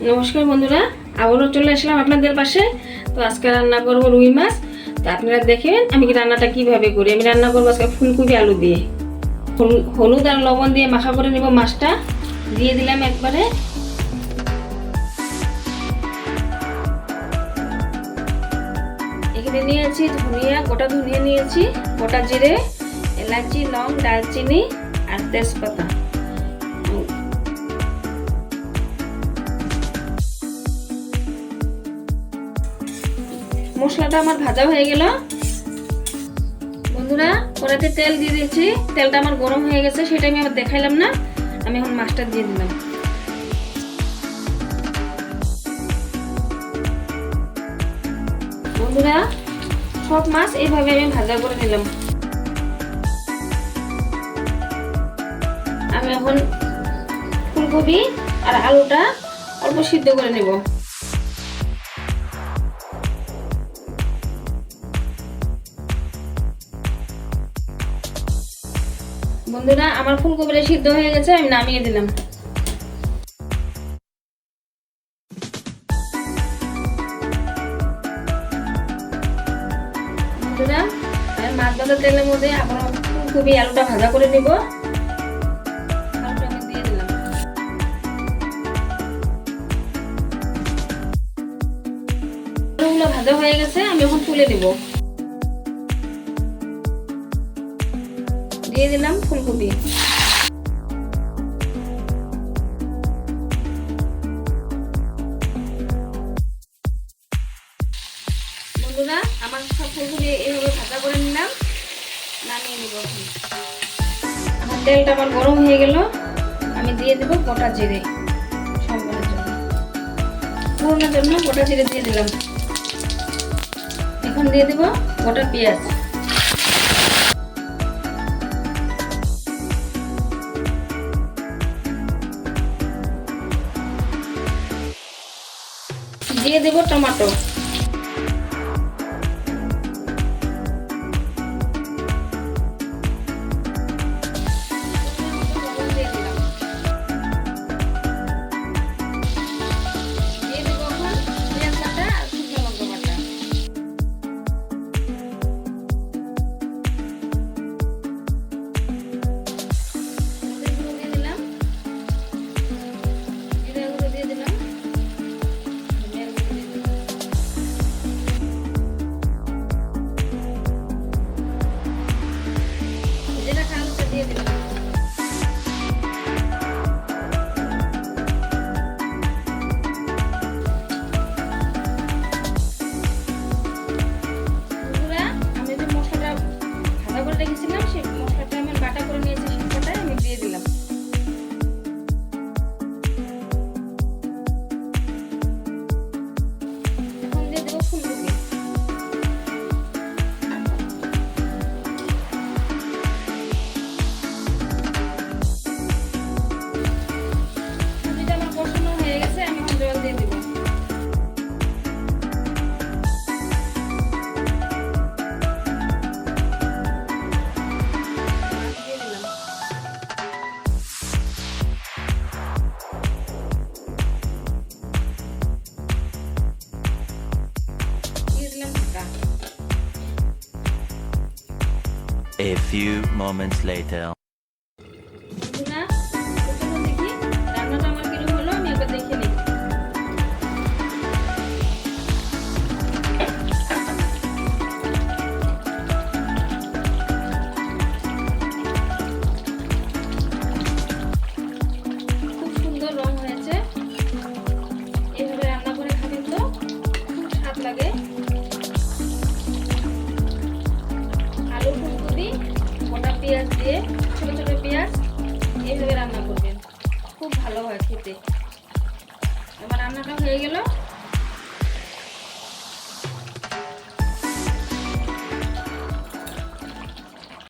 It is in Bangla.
নমস্কার বন্ধুরা, আবারও চলে আসলাম আপনাদের পাশে। তো আজকে রান্না করব রুই মাছ। তো আপনারা দেখেন আমি রান্নাটা কিভাবে করি। আমি রান্না করবো আজকে ফুলকপি আলু দিয়ে। হলুদ আর লবণ দিয়ে মাখা করে নেব। মাছটা দিয়ে দিলাম একবারে। এখানে নিয়েছি ধনিয়া, গোটা ধনিয়া নিয়েছি, গোটা জিরে, এলাচি, লং, দারচিনি আর তেজপাতা। মশলাটা আমার ভাজা হয়ে গেল বন্ধুরা। কড়াইতে তেল দিয়ে দিয়েছি, তেলটা আমার গরম হয়ে গেছে, সেটা আমি আবার দেখাইলাম না। আমি এখন মাছটা দিয়ে দিলাম। বন্ধুরা, সব মাছ এইভাবে আমি ভাজা করে নিলাম। আমি এখন ফুলকপি আর আলুটা অল্প সিদ্ধ করে নেব। বন্ধুরা, আমার ফুলকপিটা সিদ্ধ হয়ে গেছে, আমি নামিয়ে দিলাম। বন্ধুরা, আমি মাছ ভাজা তেলের মধ্যে আবার ফুলকপি আলুটা ভাজা করে নিব। আলুটা আমি দিয়ে দিলাম। আলুগুলো ভাজা হয়ে গেছে, আমি এখন তুলে দিব। দিয়ে দিলাম ফুলকপি। বন্ধুরা, আমার সব ফুলকপি এইভাবে ভাজা করে নিলাম, নামিয়ে নিব। আমার তেলটা আমার গরম হয়ে গেল, আমি দিয়ে দেব গোটা জিরে। সম্বারের জন্য, ফোড়নের জন্য গোটা জিরে দিয়ে দিলাম। এখন দিয়ে দেব গোটা পেঁয়াজ। দিয়ে দেব টমেটো। রেখেছিলাম সেই মশলাটা আমি বাটা করে নিয়েছি, সেটা আমি দিয়ে দিলাম। এখন দিয়ে দেবো ফুলকপি। ফুলকপিটা আমার কষানো হয়ে গেছে, আমি এখন জল দিয়ে দেবো। A few moments later. বন্ধুরা, প্রথমে দেখি রান্নাটা আমার কিরকম হলো, আমি একবার দেখে নিই। খুব সুন্দর রং হয়েছে। এইভাবে রান্না করে খাবেন তো খুব স্বাদ লাগে। আলু, ফুলকপি, গোটা পেঁয়াজ দিয়ে, ছোট ছোট পেঁয়াজ, এইভাবে রান্না করবেন, খুব ভালো হয় খেতে। আমার রান্নাটা হয়ে গেল।